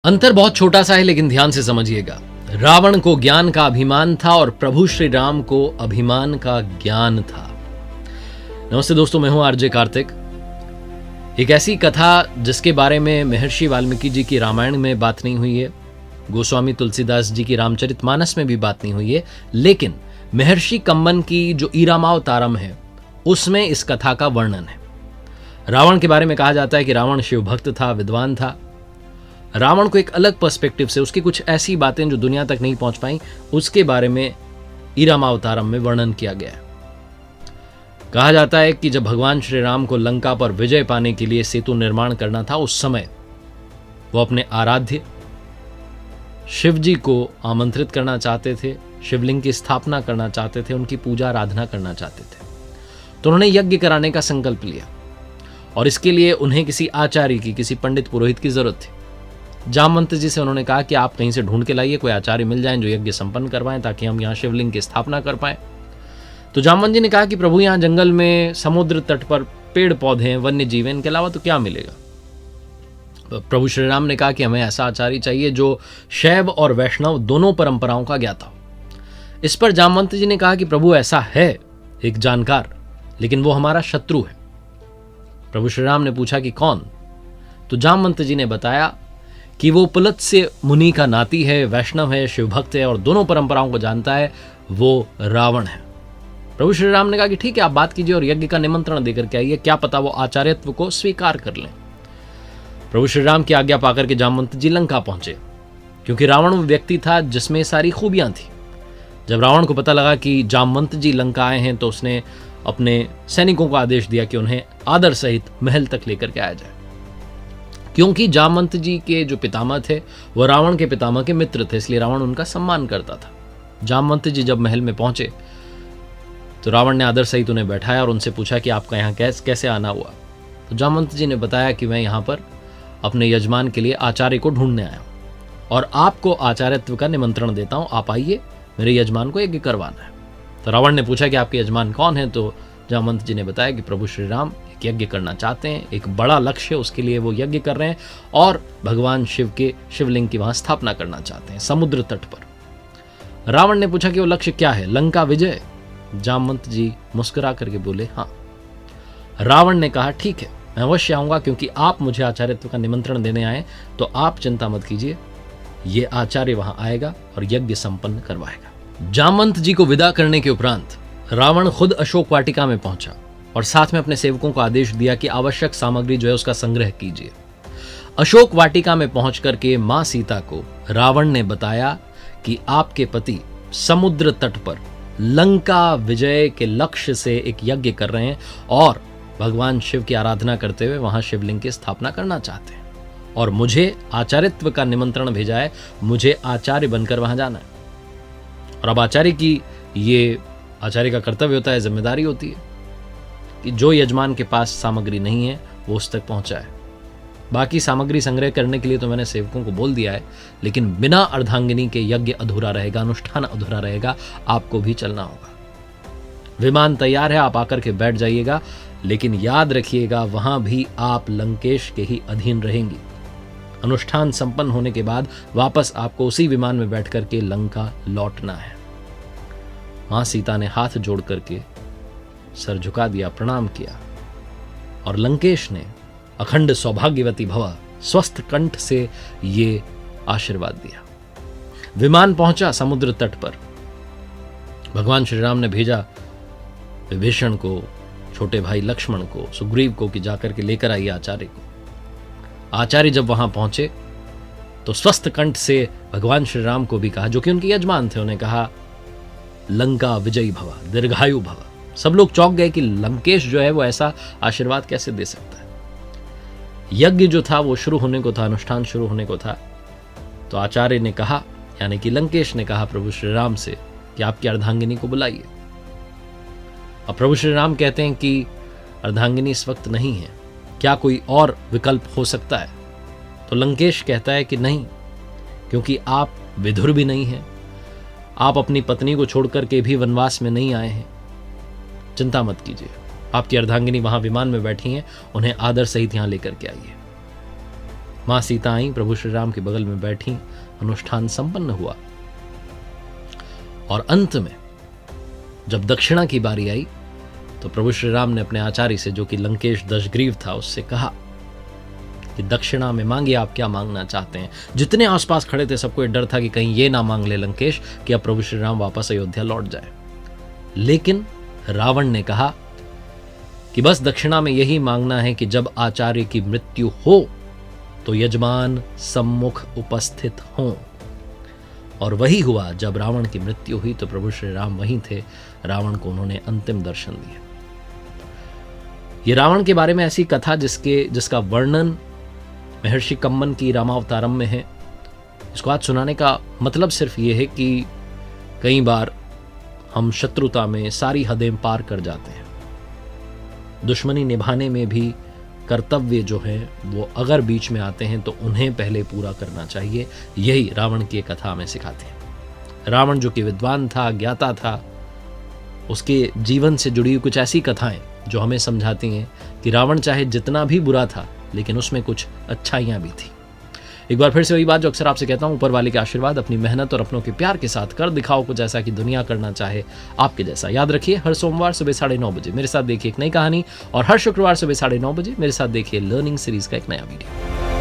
अंतर बहुत छोटा सा है, लेकिन ध्यान से समझिएगा। रावण को ज्ञान का अभिमान था और प्रभु श्री राम को अभिमान का ज्ञान था। नमस्ते दोस्तों, मैं हूं आरजे कार्तिक। एक ऐसी कथा जिसके बारे में महर्षि वाल्मीकि जी की रामायण में बात नहीं हुई है, गोस्वामी तुलसीदास जी की रामचरितमानस में भी बात नहीं हुई है, लेकिन महर्षि कंबन की जो ईरामावतारम है उसमें इस कथा का वर्णन है। रावण के बारे में कहा जाता है कि रावण शिव भक्त था, विद्वान था। रावण को एक अलग पर्सपेक्टिव से उसकी कुछ ऐसी बातें जो दुनिया तक नहीं पहुंच पाई, उसके बारे में ईरामावतारम में वर्णन किया गया है। कहा जाता है कि जब भगवान श्री राम को लंका पर विजय पाने के लिए सेतु निर्माण करना था, उस समय वो अपने आराध्य शिव जी को आमंत्रित करना चाहते थे, शिवलिंग की स्थापना करना चाहते थे, उनकी पूजा आराधना करना चाहते थे। तो उन्होंने यज्ञ कराने का संकल्प लिया और इसके लिए उन्हें किसी आचार्य की, किसी पंडित पुरोहित की जरूरत थी। जामवंत जी से उन्होंने कहा कि आप कहीं से ढूंढ के लाइए, कोई आचार्य मिल जाएं जो यज्ञ संपन्न करवाएं ताकि हम यहाँ शिवलिंग की स्थापना कर पाएं। तो जामवंत जी ने कहा कि प्रभु, यहाँ जंगल में, समुद्र तट पर पेड़ पौधे हैं, वन्य जीव हैं, इनके अलावा तो क्या मिलेगा। प्रभु श्री राम ने कहा कि हमें ऐसा आचार्य चाहिए जो शैव और वैष्णव दोनों परंपराओं का ज्ञाता हो। इस पर जामवंत जी ने कहा कि प्रभु, ऐसा है एक जानकार, लेकिन वो हमारा शत्रु है। प्रभु श्री राम ने पूछा कि कौन। तो जामवंत जी ने बताया कि वो पुलत्स्य मुनि का नाती है, वैष्णव है, शिवभक्त है और दोनों परंपराओं को जानता है, वो रावण है। प्रभु श्री राम ने कहा कि ठीक है, आप बात कीजिए और यज्ञ का निमंत्रण देकर के आइए, क्या पता वो आचार्यत्व को स्वीकार कर लें। प्रभु श्री राम की आज्ञा पाकर के जामवंत जी लंका पहुंचे, क्योंकि रावण वो व्यक्ति था जिसमें सारी खूबियां थी। जब रावण को पता लगा कि जामवंत जी लंका आए हैं, तो उसने अपने सैनिकों को आदेश दिया कि उन्हें आदर सहित महल तक लेकर के आया जाए, क्योंकि जामवंत जी के जो पितामह थे वो रावण के पितामह के मित्र थे, इसलिए रावण उनका सम्मान करता था। जामवंत जी जब महल में पहुंचे तो रावण ने आदर सहित उन्हें बैठाया और उनसे पूछा कि आपका यहाँ कैसे आना हुआ। तो जामवंत जी ने बताया कि मैं यहाँ पर अपने यजमान के लिए आचार्य को ढूंढने आया हूँ और आपको आचार्यत्व का निमंत्रण देता हूँ, आप आइए, मेरे यजमान को यज्ञ करवाना है। तो रावण ने पूछा कि आपके यजमान कौन है। तो जामवंत जी ने बताया कि प्रभु श्री राम एक यज्ञ करना चाहते हैं, एक बड़ा लक्ष्य है, उसके लिए वो यज्ञ कर रहे हैं और भगवान शिव के शिवलिंग की वहां स्थापना करना चाहते हैं समुद्र तट पर। रावण ने पूछा कि वो लक्ष्य क्या है, लंका विजय। जामवंत जी मुस्कुरा करके बोले हाँ। रावण ने कहा ठीक है, मैं अवश्य आऊंगा, क्योंकि आप मुझे आचार्यत्व का निमंत्रण देने आए, तो आप चिंता मत कीजिए, ये आचार्य वहां आएगा और यज्ञ संपन्न करवाएगा। जामवंत जी को विदा करने के उपरांत रावण खुद अशोक वाटिका में पहुंचा और साथ में अपने सेवकों को आदेश दिया कि आवश्यक सामग्री जो है उसका संग्रह कीजिए। अशोक वाटिका में पहुंच करके मां सीता को रावण ने बताया कि आपके पति समुद्र तट पर लंका विजय के लक्ष्य से एक यज्ञ कर रहे हैं और भगवान शिव की आराधना करते हुए वहां शिवलिंग की स्थापना करना चाहते हैं और मुझे आचार्यत्व का निमंत्रण भेजा है, मुझे आचार्य बनकर वहां जाना है। और अब आचार्य का कर्तव्य होता है, जिम्मेदारी होती है कि जो यजमान के पास सामग्री नहीं है वो उस तक पहुंचाए। बाकी सामग्री संग्रह करने के लिए तो मैंने सेवकों को बोल दिया है, लेकिन बिना अर्धांगिनी के यज्ञ अधूरा रहेगा, अनुष्ठान अधूरा रहेगा, आपको भी चलना होगा। विमान तैयार है, आप आकर के बैठ जाइएगा, लेकिन याद रखिएगा वहां भी आप लंकेश के ही अधीन रहेंगी। अनुष्ठान संपन्न होने के बाद वापस आपको उसी विमान में बैठ करके लंका लौटना है। मां सीता ने हाथ जोड़ करके सर झुका दिया, प्रणाम किया और लंकेश ने अखंड सौभाग्यवती भव स्वस्थ कंठ से ये आशीर्वाद दिया। विमान पहुंचा समुद्र तट पर। भगवान श्री राम ने भेजा विभीषण को, छोटे भाई लक्ष्मण को, सुग्रीव को कि जाकर के लेकर आइए आचार्य को। आचार्य जब वहां पहुंचे तो स्वस्थ कंठ से भगवान श्री राम को भी कहा, जो कि उनके यजमान थे, उन्हें कहा लंका विजयी भव, दीर्घायु भव। सब लोग चौंक गए कि लंकेश जो है वो ऐसा आशीर्वाद कैसे दे सकता है। यज्ञ जो था वो शुरू होने को था, अनुष्ठान शुरू होने को था। तो आचार्य ने कहा, यानी कि लंकेश ने कहा प्रभु श्री राम से कि आपकी अर्धांगिनी को बुलाइए। अब प्रभु श्री राम कहते हैं कि अर्धांगिनी इस वक्त नहीं है, क्या कोई और विकल्प हो सकता है। तो लंकेश कहता है कि नहीं, क्योंकि आप विधुर भी नहीं हैं, आप अपनी पत्नी को छोड़कर के भी वनवास में नहीं आए हैं। चिंता मत कीजिए, आपकी अर्धांगिनी वहां विमान में बैठी हैं, उन्हें आदर सहित यहां लेकर के आइए। मां सीता आई, प्रभु श्री राम के बगल में बैठी, अनुष्ठान संपन्न हुआ और अंत में जब दक्षिणा की बारी आई तो प्रभु श्री राम ने अपने आचार्य से, जो कि लंकेश दशग्रीव था, उससे कहा कि दक्षिणा में मांगिए, आप क्या मांगना चाहते हैं। जितने आसपास खड़े थे सबको डर था कि कहीं ये ना मांग ले लंकेश कि अब प्रभु श्री राम वापस अयोध्या लौट जाए। लेकिन रावण ने कहा कि बस दक्षिणा में यही मांगना है कि जब आचार्य की मृत्यु हो तो यजमान सम्मुख उपस्थित हों। और वही हुआ। जब रावण की मृत्यु हुई तो प्रभु श्री राम वहीं थे। रावण को उन्होंने अंतिम दर्शन दिए। ये रावण के बारे में ऐसी कथा जिसका वर्णन महर्षि कम्मन की रामावतारम में है। इसको आज सुनाने का मतलब सिर्फ ये है कि कई बार हम शत्रुता में सारी हदें पार कर जाते हैं। दुश्मनी निभाने में भी कर्तव्य जो है वो अगर बीच में आते हैं तो उन्हें पहले पूरा करना चाहिए। यही रावण की कथा हमें सिखाते हैं। रावण जो कि विद्वान था, ज्ञाता था, उसके जीवन से जुड़ी हुई कुछ ऐसी कथाएं जो हमें समझाती हैं कि रावण चाहे जितना भी बुरा था लेकिन उसमें कुछ अच्छाइयां भी थी। एक बार फिर से वही बात जो अक्सर आपसे कहता हूं, ऊपर वाले के आशीर्वाद, अपनी मेहनत और अपनों के प्यार के साथ कर दिखाओ कुछ ऐसा कि दुनिया करना चाहे आपके जैसा। याद रखिए, हर सोमवार सुबह 9:30 बजे मेरे साथ देखिए एक नई कहानी, और हर शुक्रवार सुबह 9:30 बजे मेरे साथ देखिए लर्निंग सीरीज का एक नया वीडियो।